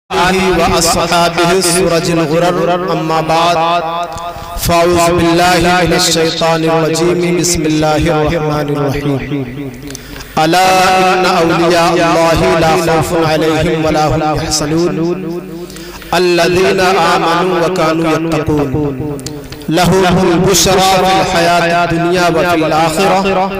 وأصحابه السرج الغرر أما بعد فأعوذ بالله من الشيطان الرجيم بسم الله الرحمن الرحيم ألا إن أولياء الله لا خوف عليهم ولا هم يحزنون الذين آمنوا وكانوا يتقون لهم البشرى في الحياة الدنيا وفي الآخرة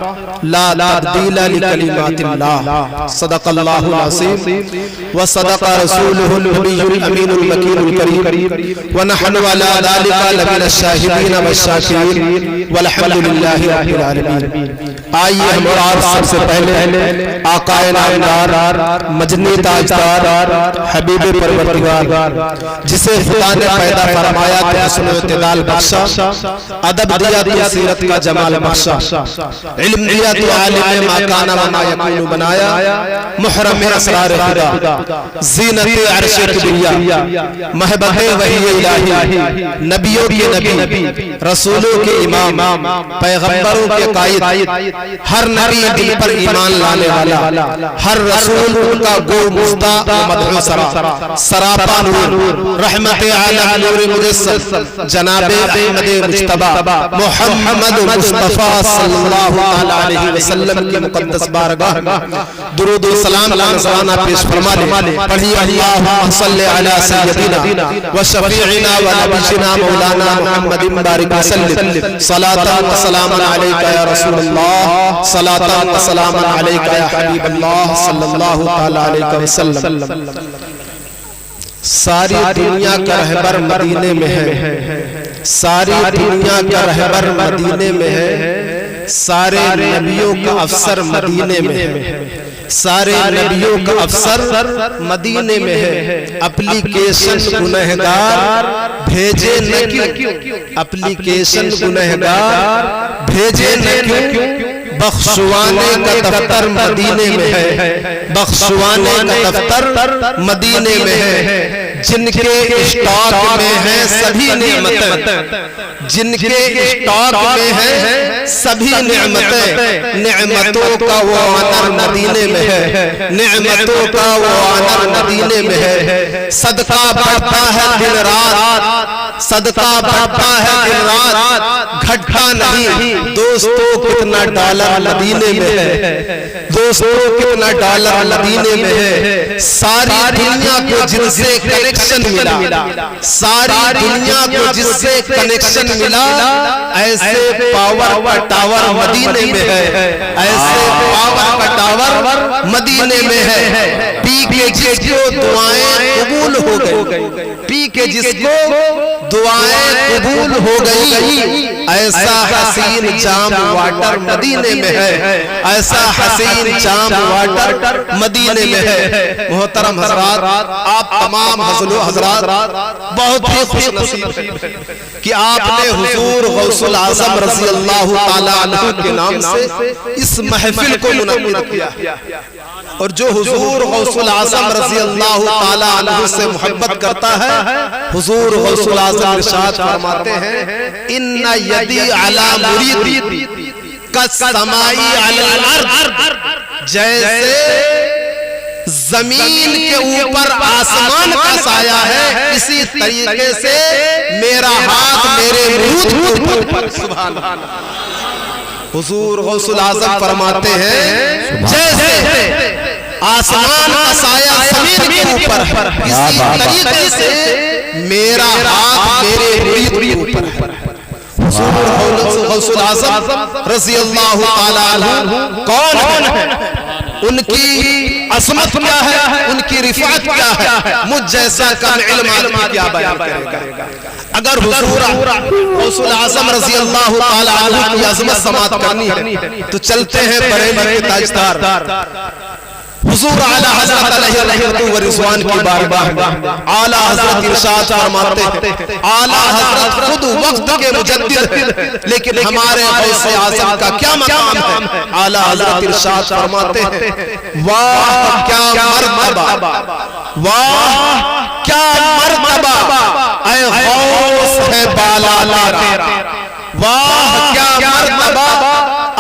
لا تبديل لكلمات الله صدق الله العظيم وصدق رسوله النبي الأمين المكين الكريم ونحن على ذلك لمن الشاهدين والشاكرين والحمد لله رب العالمين. آئیے ہم اور سب سے پہلے آقا نامدار مجنی تاجدار حبیب پروردگار جسے خدا نے پیدا فرمایا تو حسن و اعتدال بخشا، ادب دیا تو سیرت کا جمال بخشا، علم دیا تو عالم ما کان و ما یکون بنایا، محرم اسرار خدا، زینت عرش کبریا، محبت وحی الہی، نبیوں کے نبی، رسولوں کے امام، پیغمبروں کے قائد، ہر نبی دل پر ایمان لانے والا، ہر رسول ان کا گو مصدع و مدعو سرا، سراپا نور، رحمت عالم نور مجسد، جناب احمد مجتبہ محمد مصطفیٰ صلی اللہ علیہ وسلم کی مقدس بارگاہ درود و سلام نذرانہ پیش فرما لے. پڑھیے اللہم صلی علی سیدنا و شفیعنا و نبینا مولانا محمد بارک وسلم، صلاة و سلام علیکہ یا رسول اللہ، صلاة و سلام علیکہ یا حبیب اللہ صلی اللہ علیہ وسلم. ساری دنیا کا رہبر مدینے میں ہے، ساری دنیا کا رہبر مدینے میں ہے، سارے نبیوں کا افسر مدینے میں ہے، سارے نبیوں کا افسر مدینے میں ہے. اپلیکیشن گنہگار بھیجے نہ کیوں، اپلیکیشن گنہگار بھیجے نہ کیوں، بخشوانے کا دفتر مدینے میں ہے، بخشوانے کا دفتر مدینے میں ہے. جن کے اشتاق میں ہیں سبھی نعمتیں، جن کے اشتاق میں ہیں سبھی نعمتیں، نعمتوں کا وہ آنر مدینے میں ہے، نعمتوں کا وہ آنر مدینے میں ہے. صدقہ بڑھتا ہے دن رات، صدقہ بڑھتا ہے دن رات، گھٹتا نہیں. دوستوں کتنا ڈالر مدینے میں ہے، دوستوں کتنا ڈالر مدینے میں ہے. ساری دنیا کو جن سے کنیکشن ملا، ساری دنیا کو جس سے کنیکشن ملا، ایسے پاور کا ٹاور مدینے میں ہے، ایسے پاور کا ٹاور مدینے میں ہے. پی کے جس کو دعائیں قبول ہو گئی، پی کے جس کو دعائیں قبول ہو گئی، ایسا حسین جام واٹر مدینے میں ہے، ایسا حسین جام واٹر مدینے میں ہے. محترم حضرات، آپ تمام حضرات بہت ہی خوش نصیب ہیں کہ آپ نے حضور غوث الاعظم رضی اللہ تعالیٰ عنہ کے نام سے اس محفل کو منعقد کیا. اور جو حضور غوث الاعظم رضی اللہ تعالیٰ عنہ سے محبت کرتا ہے، حضور غوث الاعظم ارشاد فرماتے ہیں ان یدی علی مریدی کالسمائی علی الارض، جیسے زمین کے اوپر آسمان کا سایہ ہے، اسی طریقے سے میرا ہاتھ میرے مرید کے اوپر. سبحان اللہ. حضور غوث الاعظم فرماتے ہیں جیسے آسمان کا سایہ زمین کے اوپر ہے، اسی طریقے سے میرا ہاتھ میرے مرید کے اوپر ہے. حضور غوث الاعظم رضی اللہ تعالیٰ عنہ کون ہے؟ ان کی عظمت کیا ہے، ان کی رفعت کیا ہے، مجھ جیسا کم علم آدمی کیا بیان کرے گا. اگر حضور غوث الاعظم رضی اللہ تعالیٰ عنہ کی عظمت سماعت کرنی ہے تو چلتے ہیں بریلوی کے تاجدار حضور اعلی حضرت علیہ رحمت و رضوان کی بارگاہ میں. اعلی حضرت ارشاد فرماتے ہیں، اعلی حضرت خود وقت کے مجدد، لیکن ہمارے غوث اعظم کا کیا مقام ہے. اعلی حضرت ارشاد فرماتے ہیں واہ کیا مرتبہ، واہ کیا مرتبہ، اے غوث ہے بالا تیرا، واہ کیا مرتبہ،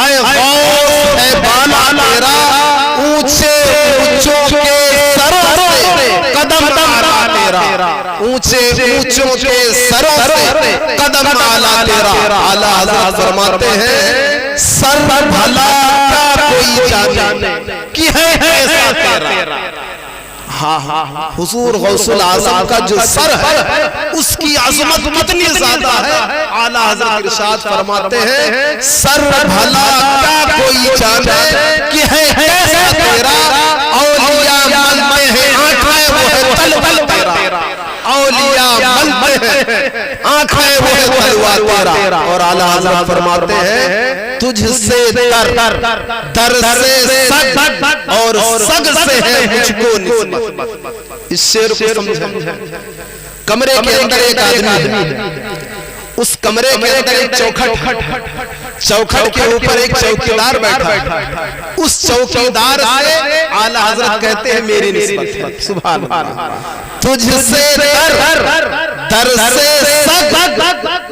اے غوث ہے بالا تیرا، اونچے اونچوں کے سروں سے قدم تیرا اونچے اونچوں کے سروں سے قدم آلہ تیرا اعلیٰ حضرت فرماتے ہیں سر بھلا کیا کوئی جانے کہ ہے ایسا تیرا حضور غوث العظم کا جو سر ہے اس کی عظمت کتنی زیادہ ہے اعلیٰ حضرت ارشاد فرماتے ہیں سر بھلا کیا کوئی جانے کہ ہے ایسا تیرا اولیاء ملتے ہیں آنکھیں وہ ہے تلوار تیرا اولیاء ملتے ہیں آنکھیں وہ ہے تلوار تیرا اور اعلیٰ حضرت فرماتے ہیں تجھ سے در سے سگ اور سگ سے ہے مجھ کو نسبت اس شعر کو سمجھیں کمرے کے اندر ایک آدمی ہے اس کمرے کے اندر ایک چوکھٹ کے اوپر ایک چوکیدار بیٹھا اس چوکیدار سے اعلیٰ حضرت کہتے ہیں میری نسبت سبحان اللہ تجھ سے در سے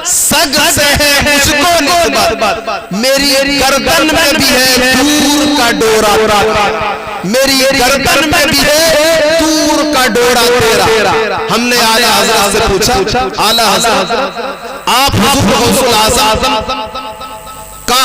سگ سے ہے مجھ کو نسبت میری گردن میں بھی ہے دور کا ڈورا میری گردن میں بھی ہے دور کا ڈورا تیرا ہم نے اعلیٰ حضرت سے پوچھا اعلیٰ حضرت آپ حضور غوث العظم کا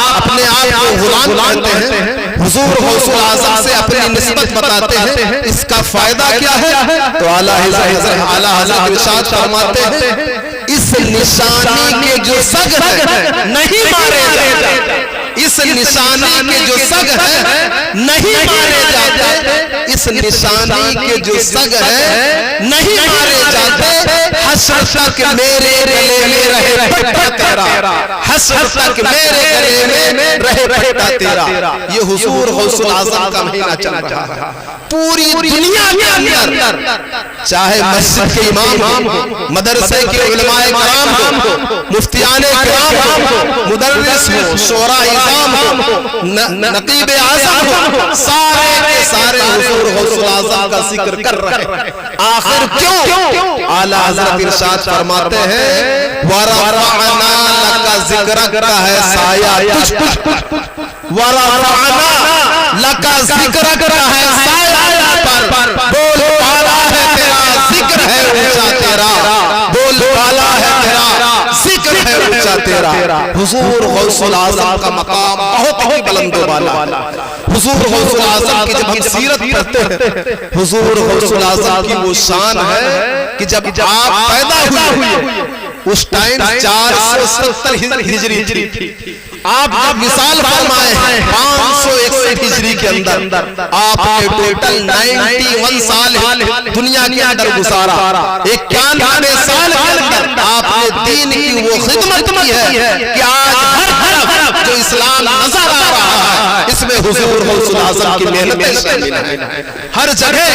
اپنے آپ کو غلام کہتے ہیں حضور غوث العظم سے اپنی نسبت بتاتے ہیں اس کا فائدہ کیا ہے تو اعلیٰ حضرت ارشاد فرماتے ہیں اس نشانی کے جو سگ ہے نہیں مارے جاتے اس نشانی کے جو سگ ہے نہیں مارے جاتے اس نشانی کے جو سگ ہے نہیں مارے جاتے حشر تک میرے گلے میں رہے پٹا تیرا حشر تک میرے گلے میں رہے پٹا تیرا یہ حضور غوث العظم کا مہینہ چل رہا ہے پوری دنیا کے اندر چاہے مسجد کے امام ہو مدرسے کے علماء کرام ہو مفتیان کرام ہو مدرس ہو شعراء اعظام ہو نقیب اعظم ہو سارے کے سارے حضور غوث العظم کا ذکر کر رہے ہیں آخر کیوں اعلیٰ حضرت ارشاد فرماتے ہیں وَرَفَعْنَا لَكَ ذِكْرَكَ ہے سایہ وَرَفَعْنَا لَكَ ذِكْرَكَ ہے سایہ پر بول بالا ہے تیرا ذکر ہے اونچا تیرا بول بالا ہے تیرا ذکر ہے اونچا تیرا حضور غوث العظم کا مقام بہت ہی بلند و بالا حضور غوث العظم کی جب ہم سیرت پڑھتے ہیں حضور غوث العظم کی وہ شان ہے کہ جب آپ پیدا ہوئے اس ٹائم 470 ہجری تھی آپ جب مثال فرمائے ہیں 561 ہجری کے اندر آپ نے ٹوٹل 91 سال دنیا کے اندر گزارا 91 سال کے اندر آپ نے دین کی وہ خدمت کی ہے کہ آج ہر طرف جو اسلام نظر آ رہا ہے اس میں حضور غوث العظم کی محنتیں شامل ہیں ہر جگہ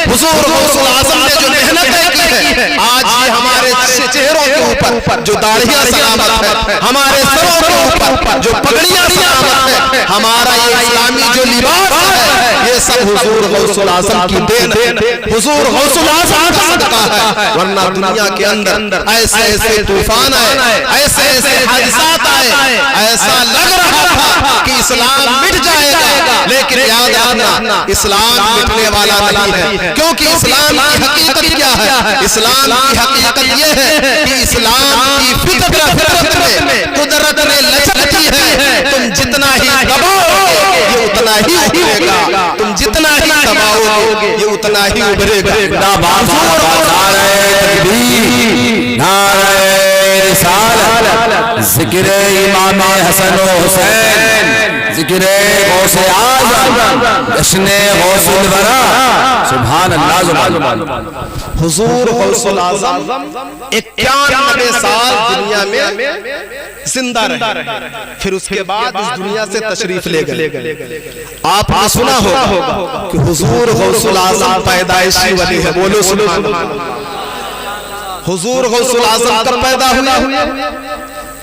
حضور غوث العظم نے جو محنتیں کی ہے آج یہ ہمارے چہروں کے اوپر جو داڑھیاں سلامت ہے ہمارے سروں کے اوپر جو پگڑیاں سلامت ہے ہمارا یہ اسلامی جو لباس ہے یہ سب حضور غوث العظم کی دین ہے حضور غوث العظم کا صدقہ ہے ورنہ دنیا کے اندر ایسے ایسے طوفان آئے ایسے ایسے حادثات آئے ایسا لگ رہا تھا کہ اسلام مٹ جائے گا لیکن یاد رکھنا اسلام مٹنے والا نہیں ہے کیونکہ اسلام کی حقیقت کیا ہے اسلام کی حقیقت یہ ہے کہ اسلام کی فطرت میں قدرت نے لچک دی ہے تم جتنا ہی دباؤ گے یہ اتنا ہی ابھرے گا تم جتنا ہی دباؤ گے یہ اتنا ہی ابھرے گا نعرہ تکبیر نعرہ رسالت ذکر امام حسن و حسین ذکر غوث اعظم جشن غوث الورا سبحان اللہ سبحان اللہ حضور غوث العظم 91 سال دنیا میں زندہ رہے پھر اس کے بعد اس دنیا سے تشریف لے گئے آپ نے سنا ہوگا کہ حضور غوث العظم پیدائشی ولی ہے بولو سبحان اللہ حضور غوث العظم کب پیدا ہوئے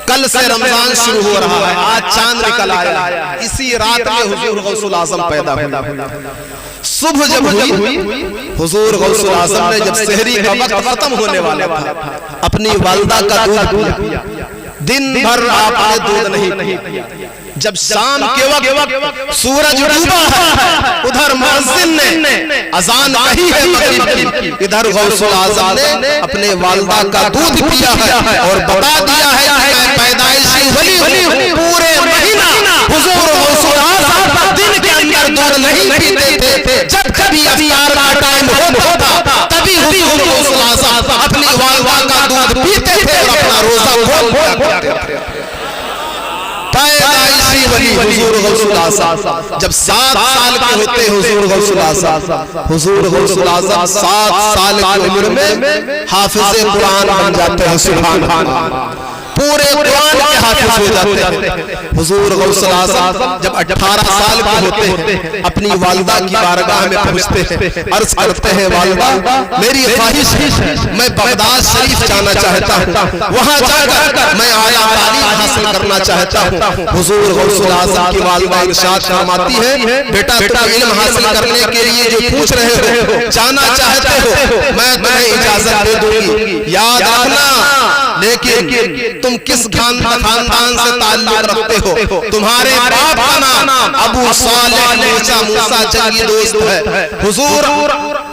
کل سے رمضان شروع ہو رہا ہے آج چاند نکل آیا اسی رات میں حضور غوث العظم پیدا ہوئے صبح جب ہوئی حضور غوث العظم نے جب سحری کا وقت ختم ہونے والا تھا اپنی والدہ کا دودھ پیا دن بھر آپ نے دودھ نہیں پیا جب شام کے وقت سورج ڈوبا ہے ادھر مؤذن نے اذان کہی ہے مغرب کی، ادھر غوث الاعظم نے اپنے والدہ کا دودھ پیا ہے اور بتا دیا ہے کہ میں پیدائشی ولی ہوں۔ پورے مہینہ حضور غوث الاعظم دن کے اندر دودھ نہیں پیتے تھے، جب کبھی افطار کا ٹائم ہوتا تھا تبھی حضور غوث الاعظم اپنی والدہ کا دودھ پیتے تھے اور اپنا روزہ کھول کر پیتے تھے۔ پیدائشی ولی حضور غوث الاعظم جب 7 سال کے ہوتے حضور غوث الاعظم 7 سال کی عمر میں حافظ قرآن بن جاتے ہیں۔ سبحان اللہ، پورے قرآن کے حافظ ہو جاتے ہیں۔ حضور غوث الاعظم جب 18 سال کے ہوتے ہیں اپنی والدہ کی بارگاہ میں پہنچتے ہیں، عرض کرتے ہیں والدہ میری خواہش ہے میں بغداد شریف جانا چاہتا ہوں، وہاں جا کر میں اعلیٰ تعلیم حاصل کرنا چاہتا ہوں۔ حضور غوث الاعظم کی والدہ ارشاد فرماتی ہے بیٹا تم علم حاصل کرنے کے لیے جو پوچھ رہے ہو جانا چاہتے ہو میں تمہیں اجازت دے دوں گی، یاد رکھنا لیکن تم کس خاندان سے تعلق رکھتے ہو؟ تمہارے باپ کا نام ابو صالح موسیٰ جنگی دوست ہے۔ حضور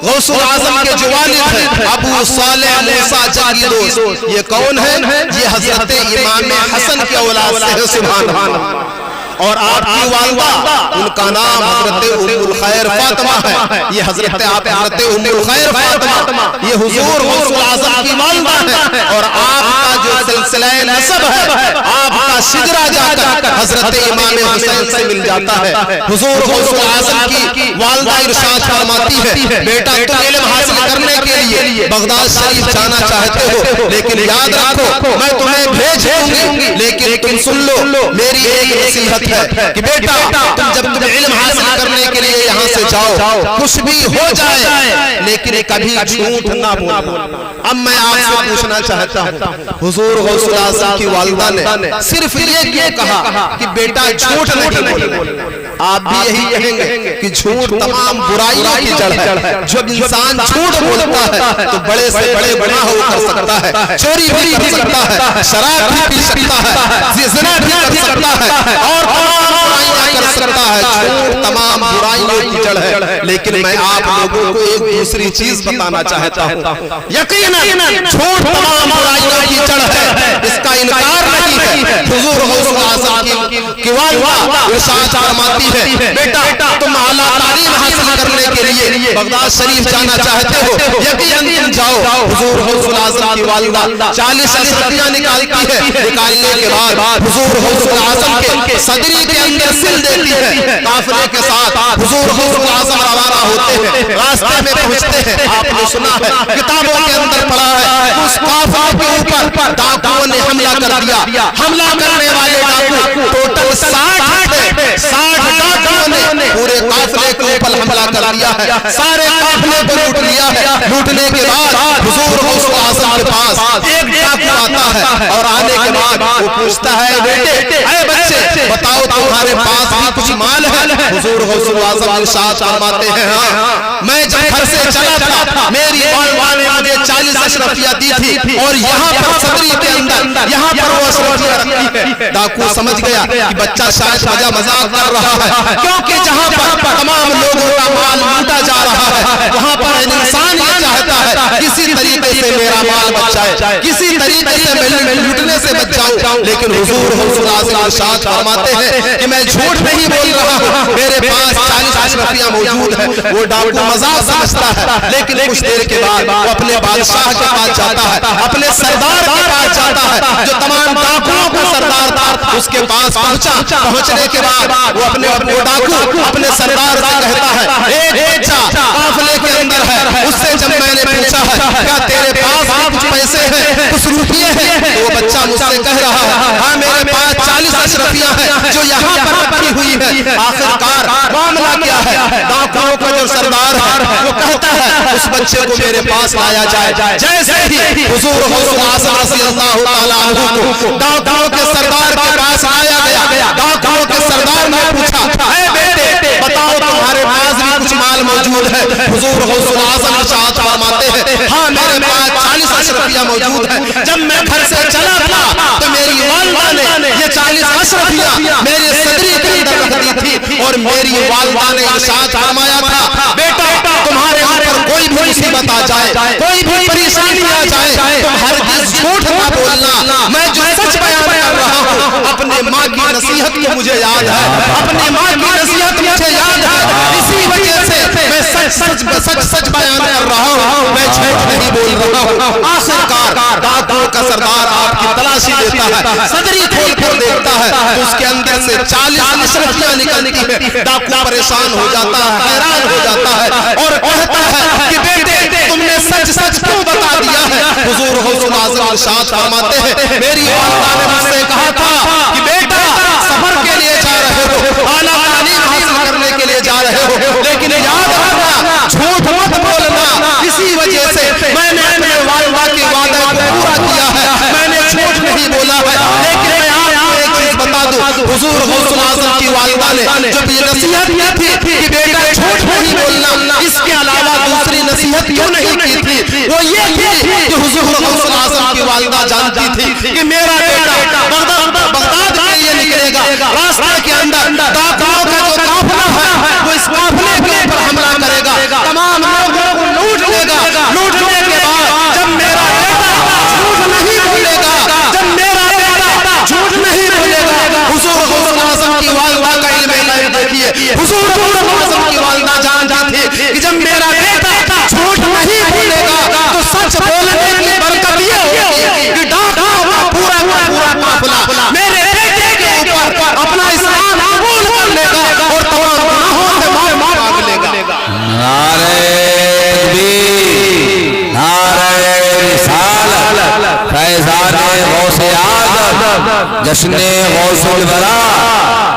غوث الاعظم کے جو والد ہیں ابو صالح موسیٰ جنگی دوست، یہ کون ہے؟ یہ حضرت امام حسن کی اولاد سے ہے۔ سبحان اللہ، اور آپ کی والدہ ان کا نام حضرت ام الخیر فاطمہ ہے۔ یہ حضرت حضرت ام الخیر فاطمہ یہ حضور غوث الاعظم کی والدہ ہے، اور آپ کا جو سلسلہ نسب ہے آپ کا شجرہ جا کر حضرت امام حسین سے مل جاتا ہے۔ حضور غوث الاعظم کی والدہ ارشاد فرماتی ہے بیٹا تم علم حاصل کرنے کے لیے بغداد شریف جانا چاہتے ہو لیکن یاد رکھو میں تمہیں بھیج دوں گی، لیکن تم سن لو میری ایک نصیحت ہے کہ بیٹا جب تم علم حاصل کرنے کے لیے یہاں سے جاؤ کچھ بھی ہو جائے لیکن کبھی جھوٹ نہ بولنا۔ اب میں آپ سے پوچھنا چاہتا ہوں حضور غوث الاعظم کی والدہ نے صرف یہ کیوں کہا کہ بیٹا جھوٹ نہیں بولنا؟ آپ بھی یہی کہیں گے کہ جھوٹ تمام برائیوں کی جڑ ہے۔ جب انسان جھوٹ بولتا ہے تو بڑے سے بڑے گناہ ہو کر سکتا ہے، چوری بھی کر سکتا ہے، شراب بھی پی سکتا ہے، زنا بھی کر سکتا ہے اور تمام برائیاں کر سکتا ہے۔ جھوٹ تمام برائیوں کی جڑ ہے۔ لیکن میں آپ لوگوں کو ایک دوسری چیز بتانا چاہتا ہوں، یقیناً جھوٹ تمام برائیوں کی جڑ ہے، اس کا انکار نہیں ہے۔ حضور غوث الاعظم کی والدہ ارشاد فرماتی ہے بیٹا تم اعلیٰ تعلیم حاصل کرنے کے لیے بغداد شریف جانا چاہتے ہو یقیناً تم جاؤ۔ حضور غوث الاعظم کی والدہ 40 اشرفیاں نکالتی ہے، نکالنے کے بعد حضور غوث الاعظم کے صدری کے اندر سل دیتی ہے، قافلے کے ساتھ حضور غوث الاعظم روانہ ہوتے ہیں، راستے میں پہنچتے ہیں۔ آپ نے سنا ہے کتابوں کے اندر پڑھا ہے اس قافلے کے اوپر ڈاکوؤں نے حملہ کر دیا۔ حملہ کرنے والے ڈاکو ٹوٹل 60 تھے، 60 ڈاکوؤں نے پورے قافلے کے اوپر حملہ کر دیا ہے، سارے قافلے کو لوٹ لیا ہے۔ لوٹنے کے بعد حضور غوث الاعظم کے پاس ایک ڈاکو آتا ہے اور آنے کے بعد وہ پوچھتا ہے بیٹے اے بچے بتاؤ تمہارے پاس بھی کچھ مال ہے؟ حضور غوث الاعظم ارشاد فرماتے ہیں ہاں میں جب گھر سے چلا تھا میری والدہ نے مجھے 40 اشرفیاں دی تھی اور یہاں پر صدری کے اندر یہاں پر وہ اشرفیاں رکھی ہے۔ ڈاکو سمجھ گیا کہ بچہ شاید مذاق کر رہا ہے، کیونکہ جہاں پر تمام لوگوں کا مال لوٹا جا رہا ہے وہاں پر انسان یہ چاہتا ہے کسی طریقے سے میرا مال بچ جائے، کسی طریقے سے میں لوٹنے سے بچ جاؤں۔ لیکن حضور غوث الاعظم ارشاد فرماتے ہیں کہ میں جھوٹ نہیں بول رہا ہوں، میرے پاس 40 اشرفیاں موجود ہیں۔ وہ ڈاکو مذاق سمجھتا ہے لیکن کچھ دیر کے بعد وہ اپنے بادشاہ کے پاس جاتا ہے، اپنے سردار کے پاس جاتا ہے جو تمام ڈاکوؤں کا سردار تھا، اس کے پاس پہنچا۔ پہنچنے کے بعد وہ اپنے ڈاکو اپنے سردار سے کہتا ہے ایک بچہ قافلے کے اندر ہے، اس سے جب میں نے پوچھا ہے کیا تیرے پاس کچھ پیسے ہیں کچھ روپیے ہیں تو وہ بچہ مجھ سے کہہ رہا ہے ہاں میرے پاس 40 اشرفیاں ہیں جو یہاں پر رکھی ہوئی ہے۔ آخرکار معاملہ کیا ہے؟ ڈاکوؤں کا جو سردار ہے وہ کہتا ہے اس بچے کو میرے پاس لایا جائے۔ جیسے ہی حضور غوث الاعظم رضی اللہ تعالیٰ عنہ کو ڈاکوؤں کے سردار کے پاس لایا گیا، ڈاکوؤں کے سردار نے پوچھا اے بیٹے بتاؤ تمہارے پاس بھی کچھ مال موجود ہے؟ حضور غوث الاعظم ارشاد فرماتے ہیں ہاں میرے پاس 40 اشرفیاں موجود ہیں، جب میں گھر سے چلا تھا تو میری والدہ نے یہ 40 اشرفیاں میرے صدری کے اندر رکھ دی تھی اور میری والدہ نے ارشاد فرمایا تھا بیٹا تمہارے اوپر کوئی بھی مصیبت آ جائے کوئی بھی پریشانی آ جائے تم ہرگز جھوٹ نہ بولنا میں جو سچ بیان کر رہا ہوں اپنے ماں کی نصیحت کی مجھے یاد ہے اپنی ماں کی نصیحت مجھے یاد ہے اسی وجہ سے میں سچ بیان کر رہا ہوں میں جھوٹ نہیں بول رہا ہوں آخرکار ڈاکوں کا سردار آپ کی تلاشی لیتا ہے صدری کھول کر دیکھتا ہے تو اس کے اندر سے 40 اشرفیاں نکلتی ہیں ڈاکو پریشان ہو جاتا ہے حیران ہو جاتا ہے اور کہتا ہے کہ بیٹے تم نے سچ سچ کیوں بتا دیا ہے حضور غوث اعظم ارشاد فرماتے ہیں میری والدہ نے مجھ سے کہا تھا کہ بیٹا سفر کے لیے جا رہے ہو اعلیٰ تعلیم حاصل کرنے کے لیے جا رہے ہو لیکن یاد رکھنا جھوٹ مت بولنا اسی وجہ سے میں نے اپنے والدہ کے وعدے کو پورا کیا ہے میں نے جھوٹ نہیں بولا ہے لیکن میں آپ کو ایک چیز بتا دوں حضور غوث اعظم کی والدہ نے جب یہ نصیحت کی تھی کہ بیٹا جھوٹ نہیں بولنا اس کے علاوہ دوسری نصیحت کیوں نہیں کی تھی وہ یہ تھی کہ حضور غوث اعظم کی والدہ جانتی تھی کہ میرا بیٹا بغداد کے لیے نکلے گا راستہ کے اندر ڈاکوؤں کا جو قافلہ ہے وہ اس قافلے کے اوپر حملہ کرے گا تمام لوگوں کو لوٹ لے گا لوٹنے کے بعد جب میرا بیٹا جھوٹ نہیں بولے گا جب میرا بیٹا جھوٹ نہیں بولے گا حضور غوث اعظم کی والدہ کا علم غیب دیکھیے حضور غوث اعظم کی والدہ جانتی تھی کہ جب میرا بیٹا جھوٹ نہیں بولے گا تو سچ بولنے کی برکت یہ ہوگی کہ ڈاکوؤں کا پورا قافلہ میرے بیٹے کے اوپر اپنا اسلام قبول کر لے گا اور تمام گناہوں سے معافی مانگ لے گا نعرہ تکبیر نعرہ رسالت فیضان غوث اعظم جشن غوث الورا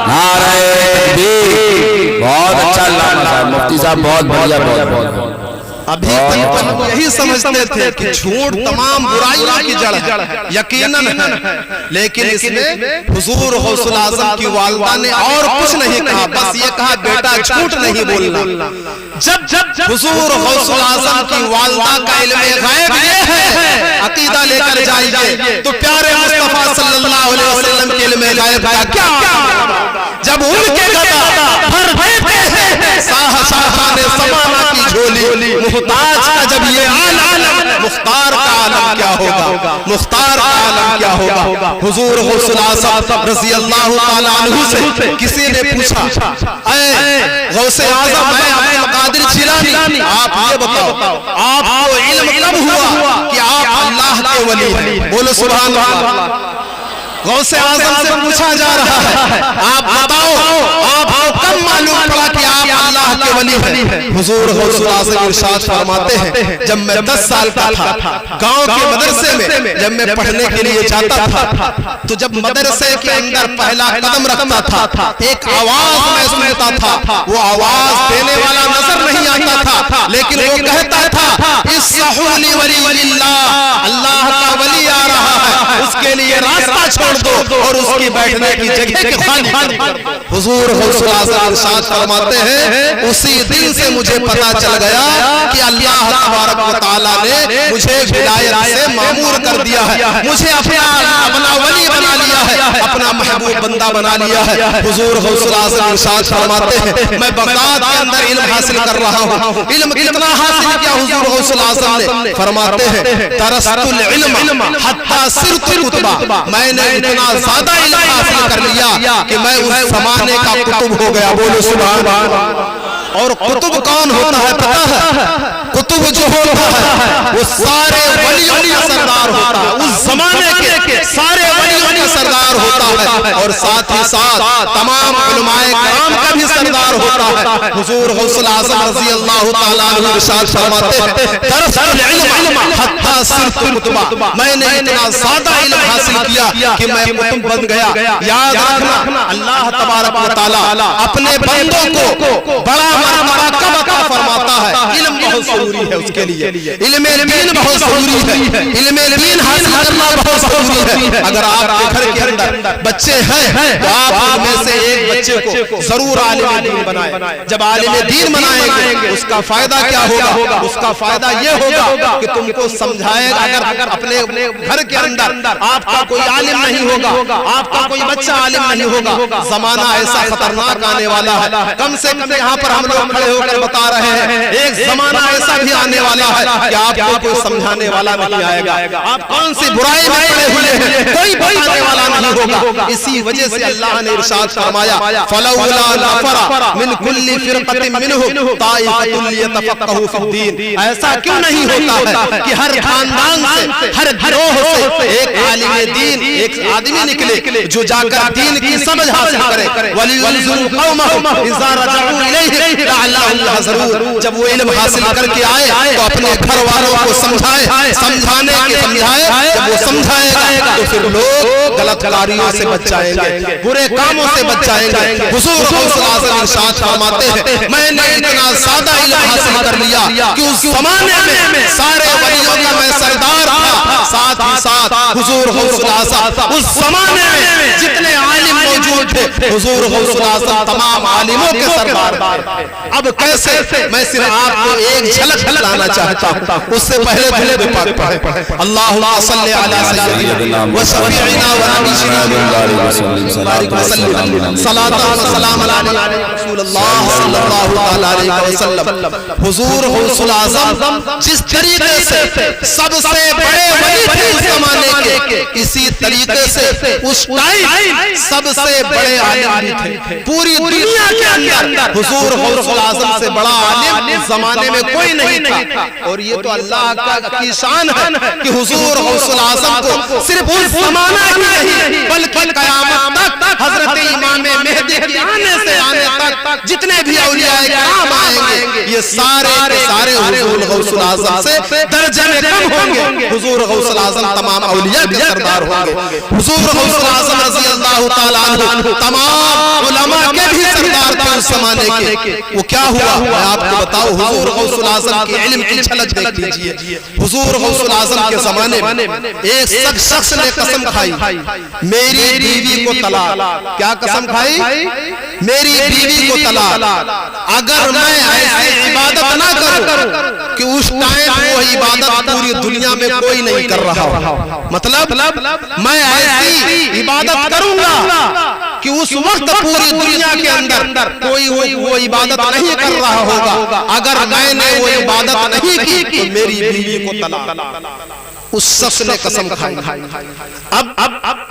نعرہ تکبیر بہت اچھا اللہ مفتی صاحب بہت بڑھیا بہت ابھی تک لوگ یہی سمجھتے تھے کہ جھوٹ تمام برائیوں کی جڑ ہے یقیناً ہے لیکن اس میں حضور غوث اعظم کی والدہ نے اور کچھ نہیں کہا بس یہ کہا بیٹا جھوٹ نہیں بولنا جب حضور غوث اعظم کی والدہ کا علم غیب یہ ہے عقیدہ لے کر جائیے تو پیارے مصطفیٰ صلی اللہ علیہ وسلم کے علم غیب کا کیا جب ان کے گدا بھر دیتے ہیں صاحب زمانہ کی جھولی محتاج کا جب یہ عالم مختار کا عالم کیا ہوگا مختار کا عالم کیا ہوگا حضور غوث اعظم رضی اللہ تعالیٰ عنہ سے کسی نے پوچھا اے غوث اعظم اے عبد القادر جیلانی آپ یہ بتاؤ آپ کو علم کب ہوا کہ آپ اللہ کے ولی ہیں بولو سبحان اللہ غوث اعظم سے پوچھا جا رہا ہے آپ بتاؤ آپ کو کب معلوم پڑا کہ آپ اللہ کے ولی ہیں حضور غوث اعظم ارشاد فرماتے ہیں جب میں 10 سال کا تھا گاؤں کے مدرسے میں جب میں پڑھنے کے لیے جاتا تھا تو جب مدرسے کے اندر پہلا قدم رکھتا تھا ایک آواز میں سنتا تھا وہ آواز دینے والا نظر نہیں آتا تھا لیکن وہ کہتا تھا اصحوا لولی اللہ اللہ کا ولی آ رہا ہے اس کے لیے راستہ چھوڑ دو اور اس کی بیٹھنے کی جگہ کے خالی حضور غوث اعظم ارشاد فرماتے ہیں اسی دن سے مجھے پتا چل گیا کہ اللہ تبارک و تعالیٰ نے مجھے ہدایت سے مامور کر دیا ہے مجھے اپنا ولی بنا لیا ہے اپنا محبوب بندہ بنا لیا ہے حضور غوث اعظم ارشاد فرماتے ہیں میں بغداد کے اندر علم حاصل کر رہا ہوں علم کتنا حاصل کیا حضور غوث اعظم نے فرماتے ہیں درست العلم حتی صرت کتبہ میں نے اتنا زیادہ علم حاصل کر لیا کہ میں اس زمانے کا کتب ہو گیا بولو سبحان اللہ اور کتب کون ہوتا ہے پتہ ہے کتب جو ہوتا ہے وہ سارے ولیوں کا سردار ہوتا ہے اس زمانے کے سارے ولیوں کا سردار ہوتا ہے اور ساتھ ہی ساتھ تمام علماء کرام کا بھی سردار ہوتا ہے حضور غوث اعظم رضی اللہ تعالیٰ عنہ ارشاد فرماتے ہیں درس العلم حتی صرت کتبہ میں نے اتنا زیادہ علم حاصل کیا کہ میں کتب بن گیا یاد رکھنا اللہ تبارک و تعالیٰ اپنے بندوں کو بڑا مرتبہ کب عطا فرماتا ہے علم بہت ضروری ہے اس کے لیے، علم دین بہت ضروری ہے، علم دین حاصل کرنا بہت ضروری ہے۔ اگر آپ کے گھر کے اندر بچے ہیں تو آپ ان میں سے ایک بچے کو ضرور عالم دین بنائیں۔ جب عالم دین بنائیں گے اس کا فائدہ کیا ہوگا؟ اس کا فائدہ یہ ہوگا کہ تم کو سمجھائے گا۔ اگر اپنے گھر کے اندر آپ کا کوئی عالم نہیں ہوگا، آپ کا کوئی بچہ عالم نہیں ہوگا، زمانہ ایسا خطرناک آنے والا ہے۔ کم سے کم یہاں پر ہم لوگ کھڑے ہو کر بتا رہے ہیں، ایک زمانہ ایسا بھی آنے والا ہے کہ آپ کو کوئی سمجھانے والا نہیں آئے گا۔ آپ کون سی برائی میں پڑے ہوئے ہیں، کوئی بتانے والا نہیں ہوگا۔ اسی وجہ سے اللہ نے ارشاد فرمایا فلولا نفر من کل فرقۃ منهم طائفۃ لیتفقهوا فی الدین۔ ایسا کیوں نہیں ہوتا ہے کہ ہر خاندان سے، ہر گروہ سے ایک عالم دین، ایک آدمی نکلے جو جا کر دین کی سمجھ حاصل کرے۔ وَلِيُنذِرُوا قَوْمَهُمْ إِذَا رَجَعُوا إِلَيْهِ لَعَلَّهُمْ يَحْذَرُونَ۔ جب وہ علم حاصل کر کے آئے تو اپنے گھر والوں کو سمجھائے، سمجھانے کے سمجھائے۔ جب وہ سمجھائے گا تو پھر لوگ غلط کاریوں سے بچ جائیں گے، برے کاموں سے بچ جائیں گے۔ حضور غوث الاعظم ارشاد فرماتے ہیں میں نے اتنا زیادہ علم حاصل کر لیا کہ اس زمانے میں سارے ولیوں کا میں سردار تھا، ساتھ ہی ساتھ حضور غوث الاعظم اس زمانے میں جتنے عالم موجود تھے حضور غوث الاعظم تمام عالموں کے سردار تھے۔ اب کیسے؟ میں صرف آپ کو ایک جھلک لانا چاہتا ہوں، اس سے پہلے درود پاک پڑھیں۔ اللہم صلی علی سیدنا و شفیعنا و نبینا بارک وسلم صلاۃ و سلام علی رسول اللہ صلی اللہ علیہ وسلم۔ حضور غوث الاعظم جس طریقے سے سب سے بڑے ولی تھے اس زمانے کے، اسی طریقے سے اس ٹائم سب سے بڑے عالم تھے پوری دنیا کے اندر۔ حضور غوث الاعظم سے بڑا عالم اس زمانے میں کوئی نہیں تھا، اور یہ تو اللہ کی شان ہے کہ حضور غوث الاعظم کو صرف اس زمانہ ہی نہیں بلکہ قیامت تک حضرت امام مہدی کے آنے سے آنے تک جتنے بھی اولیاء کرام آئیں گے یہ سارے سارے حضور غوث الاعظم سے درجے میں کم ہوں گے۔ حضور غوث الاعظم تمام اولیاء کے سردار ہوں گے۔ حضور غوث الاعظم رضی اللہ تعالیٰ عنہ تمام علماء کے بھی سردار تھے اس زمانے کے۔ وہ کیا ہوا میں آپ کو بتاؤں، حضور غوث الاعظم کے علم کی جھلک دیکھ لیجئے۔ حضور غوث الاعظم کے زمانے میں ایک شخص نے قسم کھائی میری بیوی کو طلاق۔ کیا قسم کھائی؟ میری بیوی کو طلاق، اگر میں ایسی عبادت نہ کروں کہ اس ٹائم وہ عبادت پوری دنیا میں کوئی نہیں کر رہا ہو، مطلب میں ایسی عبادت کروں گا کہ اس وقت پوری دنیا کے اندر کوئی وہ عبادت نہیں کر رہا ہوگا، اگر میں نے وہ عبادت نہیں کی تو میری بیوی کو طلاق۔ اس شخص نے قسم کھائی۔ اب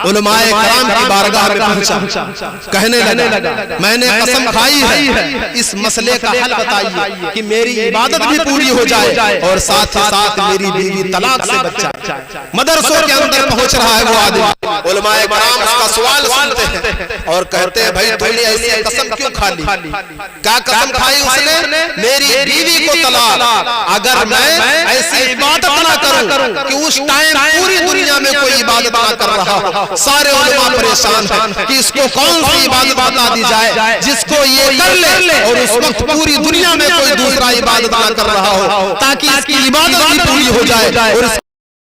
علماء کرام کی بارگاہ میں پہنچا، کہنے لگا میں نے قسم کھائی ہے اس مسئلے کا حل بتائیے کہ میری عبادت بھی پوری ہو جائے اور ساتھ ہی ساتھ میری بیوی طلاق سے بچ جائے۔ مدرسوں کے اندر پہنچ رہا ہے وہ آدمی، علماء کرام اس کا سوال سنتے ہیں اور کہتے ہیں بھائی تم نے ایسی قسم کیوں کھا لی؟ کیا قسم کھائی اس نے؟ میری بیوی کو طلاق، اگر میں ایسی عبادت نہ کروں کہ اس ٹائم پوری دنیا میں کوئی عبادت نہ کر رہا۔ سارے علماء پریشان ہیں کہ اس کو کون سی عبادت بتا دی جائے جس کو یہ کر لے اور اس وقت پوری دنیا میں کوئی دوسرا عبادت نہ کر رہا ہو، تاکہ اس کی عبادت بھی پوری ہو جائے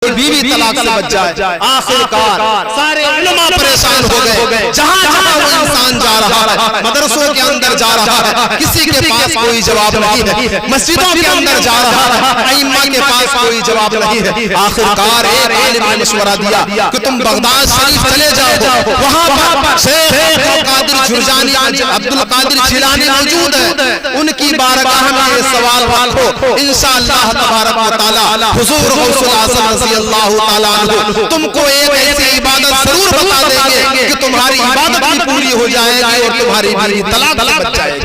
اور بیوی طلاق سے بچ جائے۔ آخرکار سارے علماء پریشان ہو گئے، جہاں جہاں وہ انسان جا رہا ہے، مدرسوں کے اندر جا رہا ہے، کسی کے پاس کوئی جواب نہیں ہے، مسجدوں کے اندر جا رہا ہے، ائمہ کے پاس کوئی جواب نہیں ہے۔ آخرکار ایک عالم نے مشورہ دیا کہ تم بغداد شریف چلے جاؤ، وہاں پر شیخ عبدالقادر جرجانی، عبدالقادر جیلانی موجود ہیں، ان کی بارگاہ میں یہ سوال رکھو، انشاءاللہ تبارک و تعالی حضور غوث الاعظم رضی اللہ تعالیٰ عنہ تم کو ایک ایسی عبادت ضرور بتا دیں گے کہ تمہاری عبادت بھی پوری ہو جائے گی اور تمہاری بیوی طلاق سے بچ جائے گی۔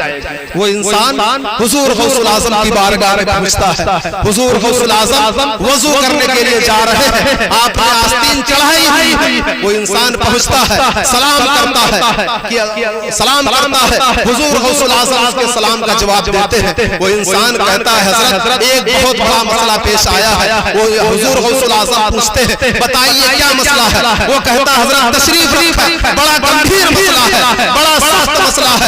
وہ انسان حضور غوث الاعظم کی بارگاہ میں پہنچتا ہے، حضور غوث الاعظم وضو کرنے کے لیے جا رہے ہیں، آپ نے آستین چڑھائی ہوئی ہے، وہ انسان پہنچتا ہے، سلام کرتا ہے، حضور غوث الاعظم اس کے سلام کا جواب دیتے ہیں۔ وہ انسان کہتا ہے حضرت ایک بہت بڑا مسئلہ پیش آیا ہے۔ وہ حضور غوث الاعظم پوچھتے ہیں بتائیے کیا مسئلہ ہے؟ وہ کہتا ہے حضرت تشریف رکھیں، بڑا گمبھیر مسئلہ ہے، بڑا سخت مسئلہ ہے۔